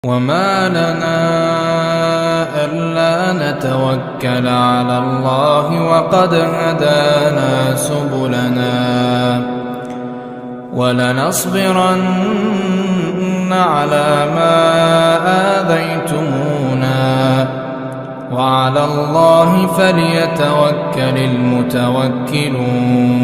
وما لنا ألا نتوكل على الله وقد هدانا سبلنا ولنصبرن على ما آذيتمونا وعلى الله فليتوكل المتوكلون.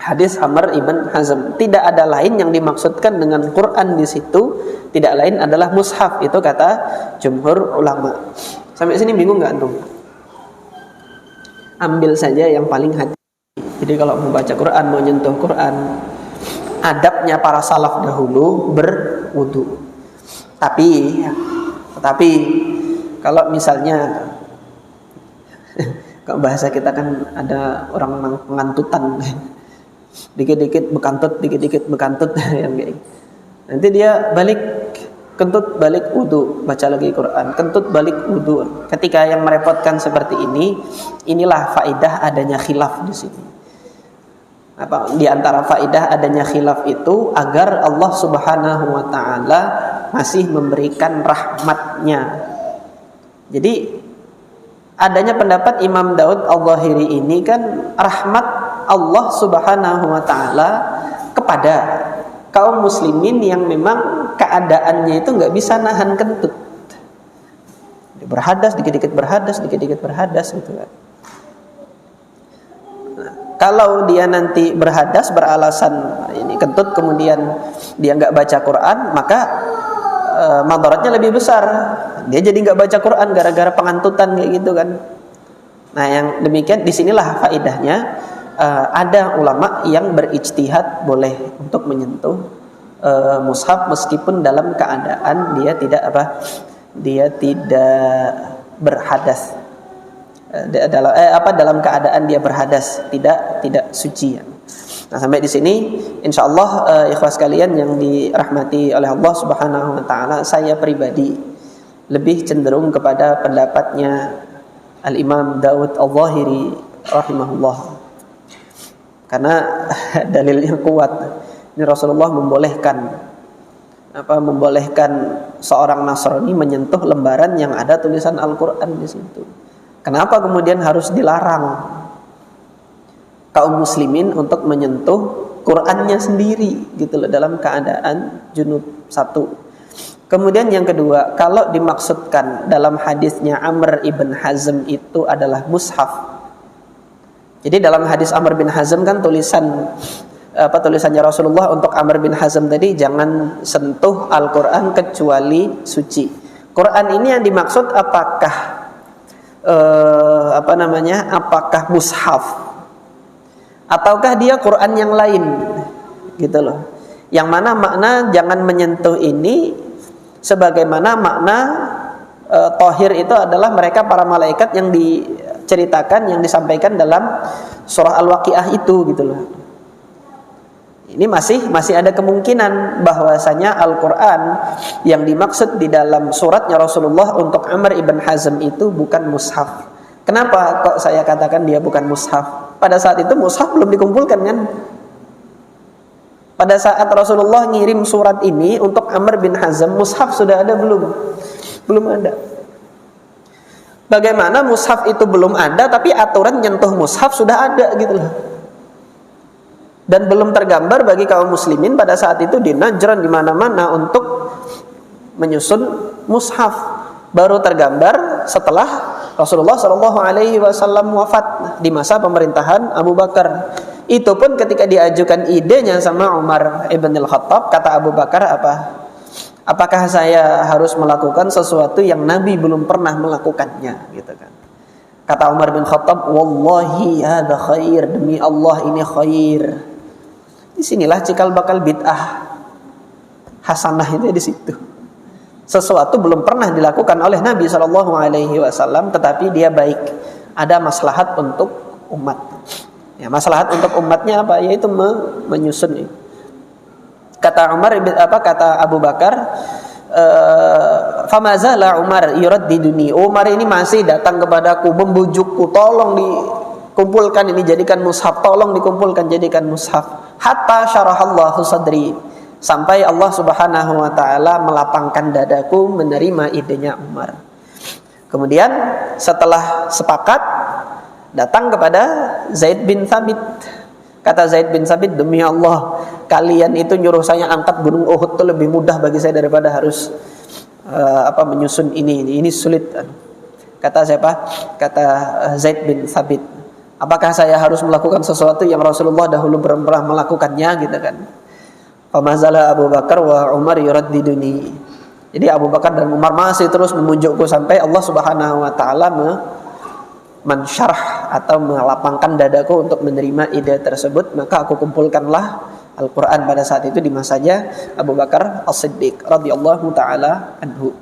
Hadis Amr ibn Hazm, tidak ada lain yang dimaksudkan dengan Quran di situ, tidak lain adalah mushaf. Itu kata jumhur ulama. Sampai sini bingung nggak antum? Ambil saja yang paling hati. Jadi kalau mau baca Quran, mau nyentuh Quran, adabnya para salaf dahulu berwudu. Tapi kalau misalnya kalau bahasa kita kan ada orang pengantutan, dikit-dikit bekantut yang kayak. Nanti dia kentut balik wudu, baca lagi Quran, kentut balik wudu. Ketika yang merepotkan seperti ini, inilah faidah adanya khilaf di sini. Di antara faidah adanya khilaf itu agar Allah Subhanahu wa taala masih memberikan rahmatnya. Jadi adanya pendapat Imam Daud Al-Zahiri ini kan rahmat Allah Subhanahu wa taala kepada kaum muslimin yang memang keadaannya itu nggak bisa nahan kentut. Dia berhadas, dikit-dikit berhadas gitu kan. Nah, kalau dia nanti berhadas beralasan ini kentut, kemudian dia nggak baca Quran, maka madaratnya lebih besar. Dia jadi nggak baca Quran gara-gara pengantutan kayak gitu kan. Nah, yang demikian disinilah faedahnya. Ada ulama yang berijtihad boleh untuk menyentuh mushaf meskipun dalam keadaan dia tidak berhadas. Dalam keadaan dia berhadas, tidak suci. Nah, sampai di sini insyaallah ikhwas kalian yang dirahmati oleh Allah Subhanahu wa taala, saya pribadi lebih cenderung kepada pendapatnya Al-Imam Daud Al-Zahiri rahimahullah. Karena dalilnya kuat. Ini Rasulullah membolehkan seorang Nasrani menyentuh lembaran yang ada tulisan Al-Qur'an di situ. Kenapa kemudian harus dilarang kaum muslimin untuk menyentuh Qur'annya sendiri gitu loh dalam keadaan junub? Satu. Kemudian yang kedua, kalau dimaksudkan dalam hadisnya Amr ibn Hazm itu adalah mushaf. Jadi dalam hadis Amr bin Hazm kan tulisannya Rasulullah untuk Amr bin Hazm tadi, jangan sentuh Al-Qur'an kecuali suci. Quran ini yang dimaksud apakah apakah mushaf ataukah dia Quran yang lain gitu loh. Yang mana makna jangan menyentuh ini sebagaimana makna tohir itu adalah mereka para malaikat yang diceritakan, yang disampaikan dalam surah Al-Waqiah itu gitu loh. Ini masih ada kemungkinan bahwasanya Al-Qur'an yang dimaksud di dalam suratnya Rasulullah untuk Amr ibn Hazm itu bukan mushaf. Kenapa kok saya katakan dia bukan mushaf? Pada saat itu mushaf belum dikumpulkan kan? Pada saat Rasulullah ngirim surat ini untuk Amr bin Hazm, mushaf sudah ada belum? Belum ada. Bagaimana mushaf itu belum ada tapi aturan nyentuh mushaf sudah ada gitu loh. Dan belum tergambar bagi kaum muslimin pada saat itu di Najran di mana-mana untuk menyusun mushaf. Baru tergambar setelah Rasulullah SAW wafat di masa pemerintahan Abu Bakar. Itu pun ketika diajukan idenya sama Umar ibn al-Khattab, kata Abu Bakar apakah saya harus melakukan sesuatu yang Nabi belum pernah melakukannya gitu kan. Kata Umar bin Khattab, wallahi hadza khair, demi Allah ini khair. Disinilah cikal bakal bid'ah hasanah itu di situ. Sesuatu belum pernah dilakukan oleh Nabi SAW, tetapi dia baik, ada maslahat untuk umat. Ya, maslahat untuk umatnya apa? Yaitu menyusun. Kata Abu Bakar, famazala Umar yuraddiduni. Umar ini masih datang kepadaku, membujukku, tolong dikumpulkan ini, jadikan mushaf, tolong dikumpulkan jadikan mushaf. Hatta syarahallahu sadri, sampai Allah Subhanahu wa taala melapangkan dadaku menerima idenya Umar. Kemudian setelah sepakat, datang kepada Zaid bin Thabit. Kata Zaid bin Thabit, demi Allah, kalian itu nyuruh saya angkat gunung Uhud itu lebih mudah bagi saya daripada harus menyusun ini sulit. Kata siapa? Kata Zaid bin Thabit, apakah saya harus melakukan sesuatu yang Rasulullah dahulu pernah melakukannya, gitu kan? Famazala Abu Bakar wa Umar yuraddiduni. Jadi Abu Bakar dan Umar masih terus memujukku sampai Allah Subhanahu wa taala mensyarah atau melapangkan dadaku untuk menerima ide tersebut. Maka aku kumpulkanlah Al-Quran pada saat itu di masanya Abu Bakar As-Siddiq radhiyallahu taala anhu.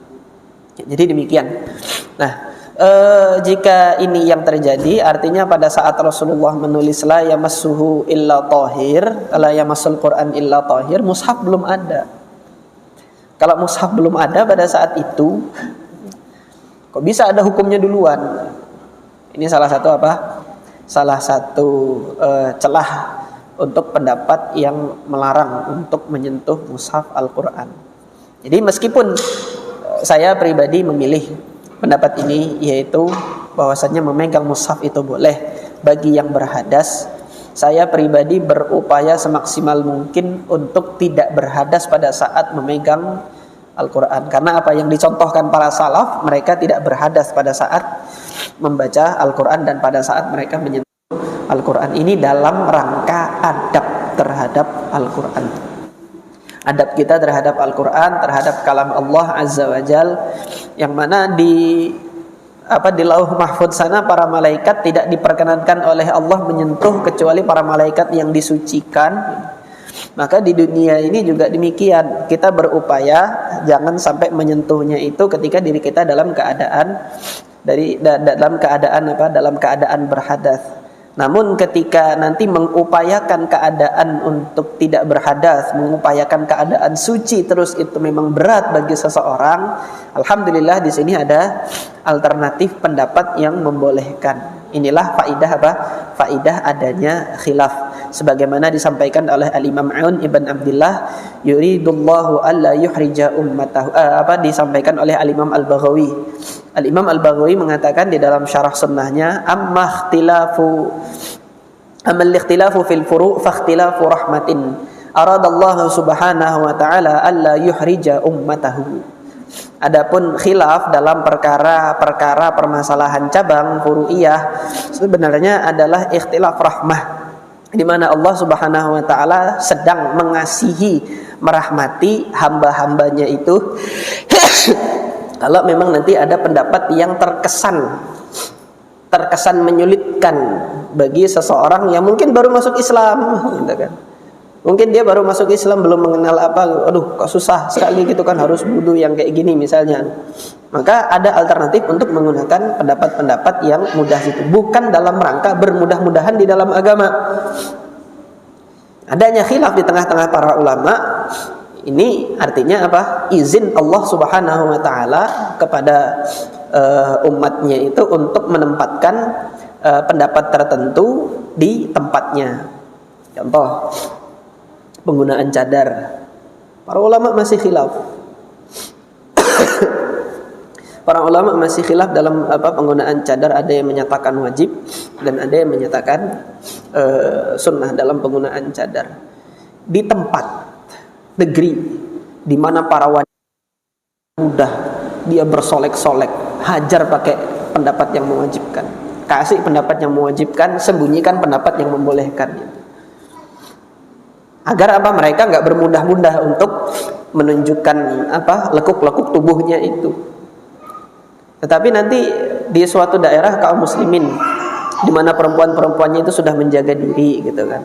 Jadi demikian. Nah, jika ini yang terjadi, artinya pada saat Rasulullah menulis la yamassuhu illa tahir, la yamassul Quran illa tahir, mushaf belum ada. Kalau mushaf belum ada pada saat itu, kok bisa ada hukumnya duluan? Ini salah satu Salah satu celah untuk pendapat yang melarang untuk menyentuh mushaf Al-Quran. Jadi meskipun saya pribadi memilih pendapat ini, yaitu bahwasannya memegang mushaf itu boleh bagi yang berhadas, saya pribadi berupaya semaksimal mungkin untuk tidak berhadas pada saat memegang Al-Quran. Karena apa yang dicontohkan para salaf, mereka tidak berhadas pada saat membaca Al-Quran dan pada saat mereka menyentuh Al-Quran. Ini dalam rangka adab terhadap Al-Quran. Adab kita terhadap Al-Quran, terhadap kalam Allah Azza wa Jal, yang mana di Lauh Mahfudz sana para malaikat tidak diperkenankan oleh Allah menyentuh kecuali para malaikat yang disucikan. Maka di dunia ini juga demikian, kita berupaya jangan sampai menyentuhnya itu ketika diri kita dalam keadaan dalam keadaan berhadas. Namun ketika nanti mengupayakan keadaan untuk tidak berhadas, mengupayakan keadaan suci terus, itu memang berat bagi seseorang. Alhamdulillah di sini ada alternatif pendapat yang membolehkan. Inilah faidah adanya khilaf. Sebagaimana disampaikan oleh Al-Imam Aun ibn Abdillah, yuridullahu alla yuhrija ummatahu, disampaikan oleh Al-Imam Al-Baghawi. Al-Imam Al-Baghawi mengatakan di dalam syarah sunnahnya, amal ikhtilafu fil furu' fa ikhtilafu rahmatin aradallahu subhanahu wa ta'ala alla yuhrija ummatahu. Adapun khilaf dalam perkara permasalahan cabang furu'iyah sebenarnya adalah ikhtilaf rahmah, di mana Allah Subhanahu wa taala sedang mengasihi, merahmati hamba-hambanya itu. Kalau memang nanti ada pendapat yang terkesan menyulitkan bagi seseorang yang mungkin baru masuk Islam, gitu kan. Mungkin dia baru masuk Islam, belum mengenal kok susah sekali gitu kan, harus wudu yang kayak gini misalnya. Maka ada alternatif untuk menggunakan pendapat-pendapat yang mudah itu, bukan dalam rangka bermudah-mudahan di dalam agama. Adanya khilaf di tengah-tengah para ulama, ini artinya izin Allah Subhanahu wa taala kepada umatnya itu untuk menempatkan pendapat tertentu di tempatnya. Contoh, penggunaan cadar. Para ulama masih khilaf. Para ulama masih khilaf dalam penggunaan cadar. Ada yang menyatakan wajib dan ada yang menyatakan sunnah dalam penggunaan cadar. Di tempat negeri di mana para wanita mudah dia bersolek-solek, hajar pakai pendapat yang mewajibkan, kasih pendapat yang mewajibkan, sembunyikan pendapat yang membolehkan. Agar mereka nggak bermudah-mudah untuk menunjukkan lekuk-lekuk tubuhnya itu. Tetapi nanti di suatu daerah kaum muslimin di mana perempuan-perempuannya itu sudah menjaga diri, gitu kan.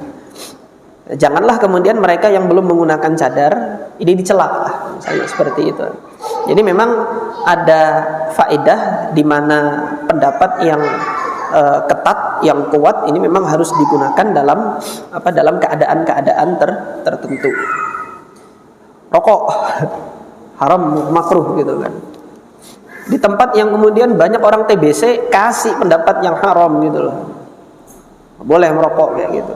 Janganlah kemudian mereka yang belum menggunakan cadar ini dicela, misalnya seperti itu. Jadi memang ada faedah di mana pendapat yang ketat, yang kuat ini memang harus digunakan dalam keadaan-keadaan tertentu. Rokok haram, makruh, gitu kan. Di tempat yang kemudian banyak orang TBC, kasih pendapat yang haram, gitu loh. Boleh merokok kayak gitu.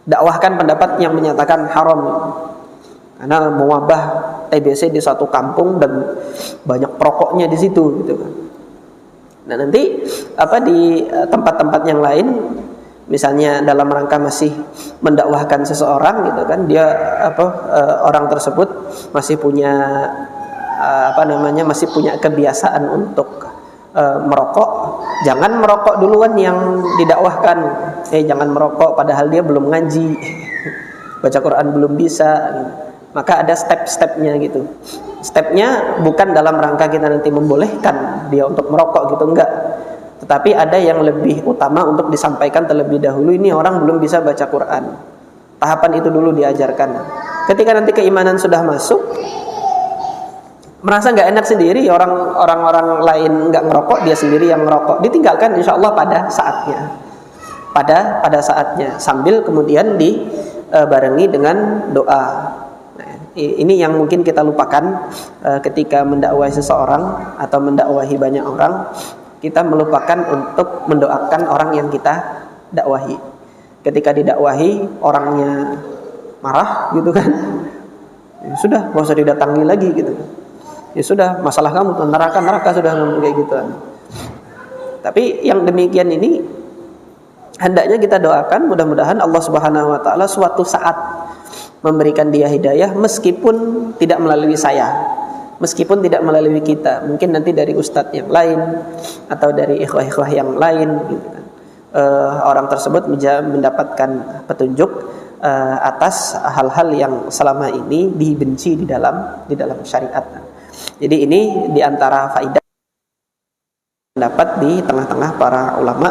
dakwahkan pendapat yang menyatakan haram, karena mewabah TBC di satu kampung dan banyak perokoknya di situ gitu kan. Nah nanti di tempat-tempat yang lain, misalnya dalam rangka masih mendakwahkan seseorang gitu kan, dia orang tersebut masih punya masih punya kebiasaan untuk merokok, jangan merokok duluan yang didakwahkan. Jangan merokok padahal dia belum ngaji, baca Quran belum bisa. Maka ada step-stepnya gitu. Stepnya bukan dalam rangka kita nanti membolehkan dia untuk merokok gitu, enggak. Tetapi ada yang lebih utama untuk disampaikan terlebih dahulu. Ini orang belum bisa baca Quran, tahapan itu dulu diajarkan. Ketika nanti keimanan sudah masuk, merasa nggak enak sendiri, orang-orang lain nggak ngerokok, dia sendiri yang ngerokok, ditinggalkan insya Allah pada saatnya, pada saatnya, sambil kemudian dibarengi dengan doa. Nah, ini yang mungkin kita lupakan ketika mendakwahi seseorang atau mendakwahi banyak orang. Kita melupakan untuk mendoakan orang yang kita dakwahi. Ketika didakwahi orangnya marah gitu kan, ya sudah, nggak usah didatangi lagi gitu. Ya sudah, masalah kamu tuh neraka sudah, kayak gitu. Tapi yang demikian ini hendaknya kita doakan, mudah-mudahan Allah Subhanahu wa taala suatu saat memberikan dia hidayah, meskipun tidak melalui saya, meskipun tidak melalui kita, mungkin nanti dari ustadz yang lain atau dari ikhwah-ikhwah yang lain gitu kan. Orang tersebut mendapatkan petunjuk atas hal-hal yang selama ini dibenci di dalam syariat. Jadi ini diantara faedah pendapat di tengah-tengah para ulama,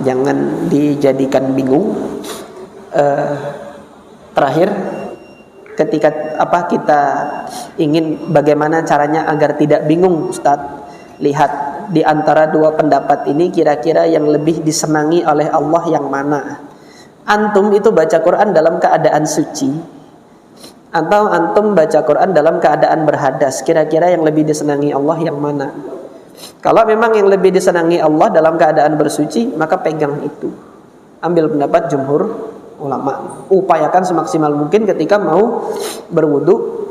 jangan dijadikan bingung. Terakhir, ketika kita ingin bagaimana caranya agar tidak bingung, Ustadz, lihat di antara dua pendapat ini kira-kira yang lebih disenangi oleh Allah yang mana? Antum itu baca Quran dalam keadaan suci, atau antum baca Quran dalam keadaan berhadas? Kira-kira yang lebih disenangi Allah yang mana? Kalau memang yang lebih disenangi Allah dalam keadaan bersuci, maka pegang itu. Ambil pendapat jumhur ulama. Upayakan semaksimal mungkin ketika mau berwudu,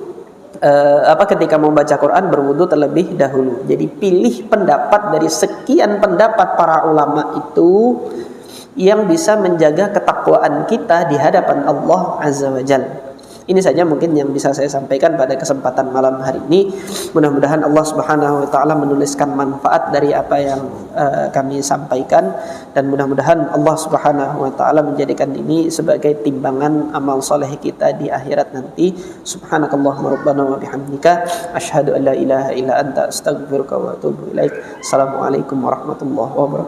ketika mau baca Quran, berwudu terlebih dahulu. Jadi pilih pendapat dari sekian pendapat para ulama itu yang bisa menjaga ketakwaan kita di hadapan Allah Azza wa Jalla. Ini saja mungkin yang bisa saya sampaikan pada kesempatan malam hari ini. Mudah-mudahan Allah Subhanahu wa taala menuliskan manfaat dari apa yang kami sampaikan, dan mudah-mudahan Allah Subhanahu wa taala menjadikan ini sebagai timbangan amal soleh kita di akhirat nanti. Subhanakallahumma rabbana wa bihamdika asyhadu an la ilaha illa anta astaghfiruka wa atubu ilaik. Assalamualaikum warahmatullahi wabarakatuh.